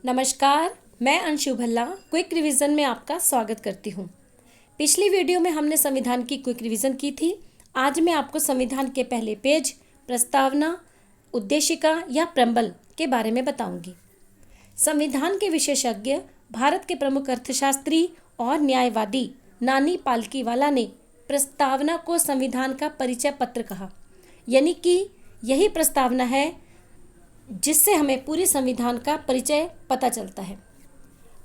नमस्कार, मैं Anshu Bhalla quick revision में आपका स्वागत करती हूँ। पिछली वीडियो में हमने संविधान की क्विक रिवीजन की थी। आज मैं आपको संविधान के पहले पेज, प्रस्तावना, उद्देशिका या प्रम्बल के बारे में बताऊंगी। संविधान के विशेषज्ञ, भारत के प्रमुख अर्थशास्त्री और न्यायवादी नानी पालकीवाला ने प्रस्तावना को संविधान का परिचय पत्र कहा, यानी कि यही प्रस्तावना है जिससे हमें पूरे संविधान का परिचय पता चलता है।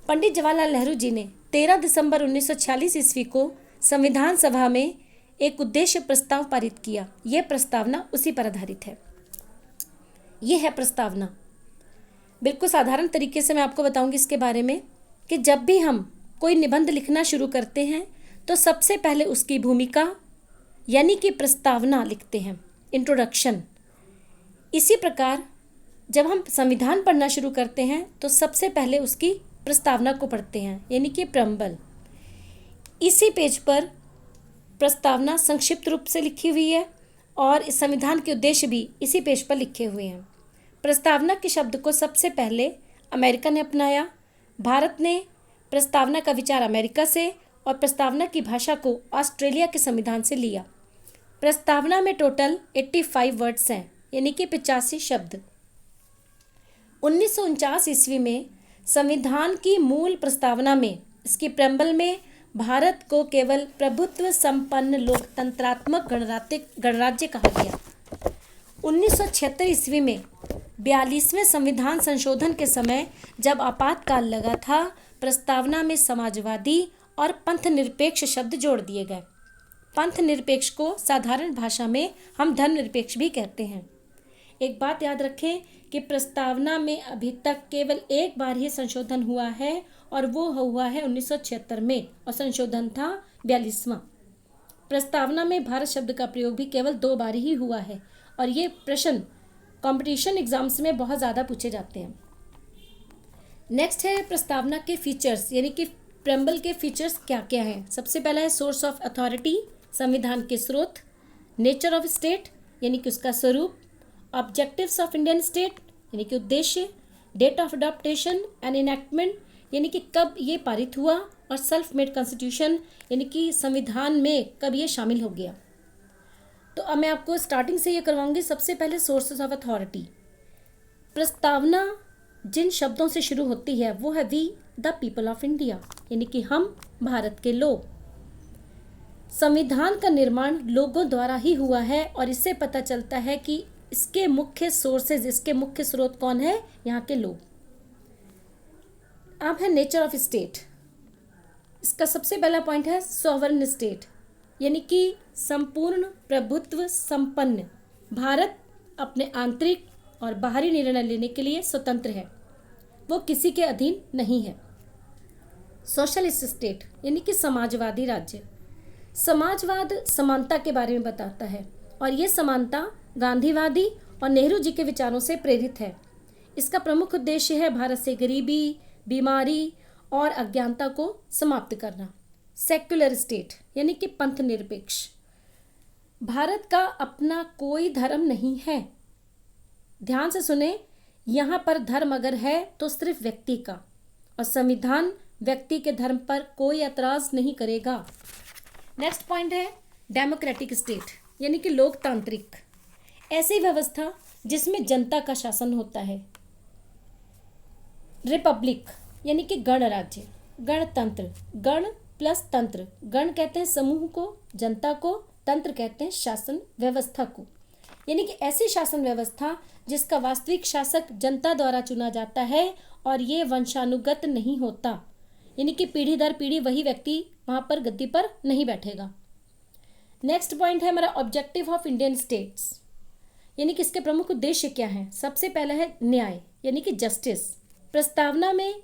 पंडित जवाहरलाल नेहरू जी ने 13 दिसंबर 1946 ईस्वी को संविधान सभा में एक उद्देश्य प्रस्ताव पारित किया। यह प्रस्तावना उसी पर आधारित है। यह है प्रस्तावना। बिल्कुल साधारण तरीके से मैं आपको बताऊंगी इसके बारे में कि जब भी हम कोई निबंध लिखना शुरू करते हैं तो सबसे पहले उसकी भूमिका यानी कि प्रस्तावना लिखते हैं, इंट्रोडक्शन। इसी प्रकार जब हम संविधान पढ़ना शुरू करते हैं तो सबसे पहले उसकी प्रस्तावना को पढ़ते हैं, यानी कि प्रम्बल। इसी पेज पर प्रस्तावना संक्षिप्त रूप से लिखी हुई है और इस संविधान के उद्देश्य भी इसी पेज पर लिखे हुए हैं। प्रस्तावना के शब्द को सबसे पहले अमेरिका ने अपनाया। भारत ने प्रस्तावना का विचार अमेरिका से और प्रस्तावना की भाषा को ऑस्ट्रेलिया के संविधान से लिया। प्रस्तावना में टोटल 85 वर्ड्स हैं, यानी कि 85 शब्द। 1949 ईस्वी में संविधान की मूल प्रस्तावना में, इसकी प्रम्बल में, भारत को केवल प्रभुत्व संपन्न लोकतंत्रात्मक गणराज्य कहा गया। 1976 ईस्वी में 42वें संविधान संशोधन के समय जब आपातकाल लगा था, प्रस्तावना में समाजवादी और पंथ निरपेक्ष शब्द जोड़ दिए गए। पंथ निरपेक्ष को साधारण भाषा में हम धर्मनिरपेक्ष भी कहते हैं। एक बात याद रखें कि प्रस्तावना में अभी तक केवल एक बार ही संशोधन हुआ है और वो हुआ है 1976 में, और संशोधन था 42वां। प्रस्तावना में भारत शब्द का प्रयोग भी केवल 2 बार ही हुआ है और ये प्रश्न कंपटीशन एग्जाम्स में बहुत ज़्यादा पूछे जाते हैं। नेक्स्ट है प्रस्तावना के फीचर्स, यानी कि प्रम्बल के फीचर्स क्या क्या हैं। सबसे पहला है सोर्स ऑफ अथॉरिटी, संविधान के स्रोत। नेचर ऑफ स्टेट, यानी कि उसका स्वरूप। ऑब्जेक्टिव्स ऑफ इंडियन स्टेट, यानी कि उद्देश्य। Date of adoption and enactment, यानी कि कब ये पारित हुआ। और सेल्फ मेड कॉन्स्टिट्यूशन, यानी कि संविधान में कब ये शामिल हो गया। तो अब मैं आपको स्टार्टिंग से ये करवाऊंगी। सबसे पहले सोर्सेज ऑफ अथॉरिटी। प्रस्तावना जिन शब्दों से शुरू होती है वो है we the people of India, यानी कि हम भारत के लोग। संविधान का निर्माण लोगों द्वारा ही हुआ है और इससे पता चलता है कि इसके मुख्य सोर्सेज, इसके मुख्य स्रोत कौन है? यहाँ के लोग। अब है नेचर ऑफ स्टेट। इसका सबसे पहला पॉइंट है सॉवरन स्टेट, यानी कि संपूर्ण प्रभुत्व संपन्न। भारत अपने आंतरिक और बाहरी निर्णय लेने के लिए स्वतंत्र है, वो किसी के अधीन नहीं है। सोशलिस्ट स्टेट, यानी कि समाजवादी राज्य। समाजवाद समानता के बारे में बताता है और ये समानता गांधीवादी और नेहरू जी के विचारों से प्रेरित है। इसका प्रमुख उद्देश्य है भारत से गरीबी, बीमारी और अज्ञानता को समाप्त करना। सेक्युलर स्टेट, यानी कि पंथ निरपेक्ष। भारत का अपना कोई धर्म नहीं है। ध्यान से सुने, यहाँ पर धर्म अगर है तो सिर्फ व्यक्ति का, और संविधान व्यक्ति के धर्म पर कोई एतराज नहीं करेगा। नेक्स्ट पॉइंट है डेमोक्रेटिक स्टेट, यानी कि लोकतांत्रिक। ऐसी व्यवस्था जिसमें जनता का शासन होता है। रिपब्लिक, यानी कि गणराज्य। गणतंत्र, गण प्लस तंत्र। गण कहते हैं समूह को, जनता को। तंत्र कहते हैं शासन व्यवस्था को, यानी कि ऐसी शासन व्यवस्था जिसका वास्तविक शासक जनता द्वारा चुना जाता है और ये वंशानुगत नहीं होता, यानी कि पीढ़ी दर पीढ़ी वही व्यक्ति वहाँ पर गद्दी पर नहीं बैठेगा। नेक्स्ट पॉइंट है हमारा ऑब्जेक्टिव ऑफ इंडियन स्टेट्स, यानी कि इसके प्रमुख उद्देश्य क्या हैं। सबसे पहला है न्याय, यानी कि जस्टिस। प्रस्तावना में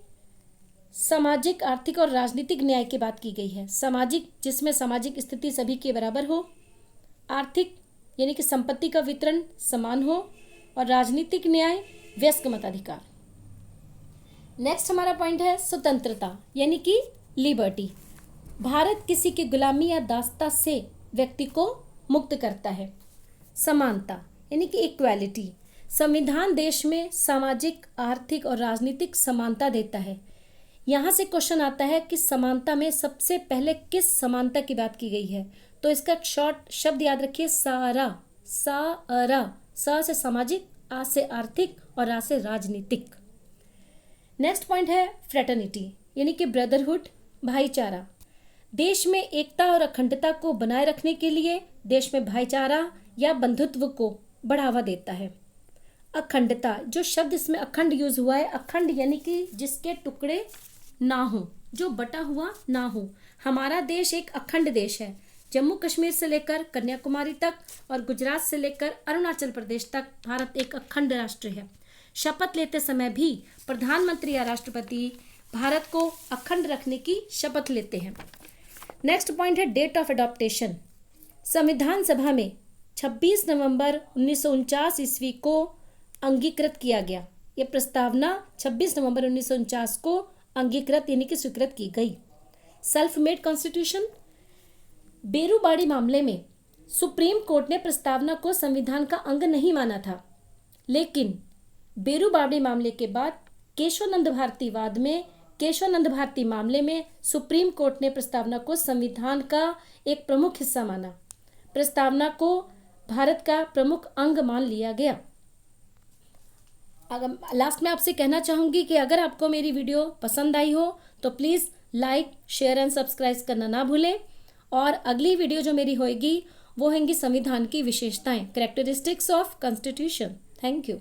सामाजिक, आर्थिक और राजनीतिक न्याय की बात की गई है। सामाजिक, जिसमें सामाजिक स्थिति सभी के बराबर हो। आर्थिक, यानी कि संपत्ति का वितरण समान हो। और राजनीतिक न्याय, वयस्क मताधिकार। नेक्स्ट हमारा पॉइंट है स्वतंत्रता, यानी कि लिबर्टी। भारत किसी की गुलामी या दासता से व्यक्ति को मुक्त करता है। समानता, यानी कि इक्वालिटी। संविधान देश में सामाजिक, आर्थिक और राजनीतिक समानता देता है। यहाँ से क्वेश्चन आता है कि समानता में सबसे पहले किस समानता की बात की गई है? तो इसका एक शॉर्ट शब्द याद रखिए, सारा। सा से सामाजिक, आ से आर्थिक और रा से राजनीतिक। नेक्स्ट पॉइंट है फ्रेटर्निटी, यानी कि ब्रदरहुड, भाईचारा। देश में एकता और अखंडता को बनाए रखने के लिए देश में भाईचारा या बंधुत्व को बढ़ावा देता है। अखंडता, जो शब्द इसमें अखंड यूज हुआ है, अखंड यानी कि जिसके टुकड़े ना हो, जो बटा हुआ ना हो। हमारा देश एक अखंड देश है। जम्मू कश्मीर से लेकर कन्याकुमारी तक और गुजरात से लेकर अरुणाचल प्रदेश तक भारत एक अखंड राष्ट्र है। शपथ लेते समय भी प्रधानमंत्री या राष्ट्रपति भारत को अखंड रखने की शपथ लेते हैं। नेक्स्ट पॉइंट है डेट ऑफ एडॉप्टेशन। संविधान सभा में 26 नवंबर 1949 ईस्वी को अंगीकृत किया गया। यह प्रस्तावना 26 नवंबर 1949 को अंगीकृत यानी कि स्वीकृत की गई। Self made constitution. बेरूबाड़ी मामले में सुप्रीम कोर्ट ने प्रस्तावना को संविधान का अंग नहीं माना था, लेकिन बेरूबाड़ी मामले के बाद केशवानंद भारती वाद में, केशवानंद भारती मामले में सुप्रीम कोर्ट ने प्रस्तावना को संविधान का एक प्रमुख हिस्सा माना। प्रस्तावना को भारत का प्रमुख अंग मान लिया गया। अगर लास्ट में आपसे कहना चाहूँगी कि अगर आपको मेरी वीडियो पसंद आई हो तो please like, share and subscribe करना ना भूलें। और अगली वीडियो जो मेरी होएगी वो होंगी संविधान की विशेषताएं, characteristics of constitution. Thank you.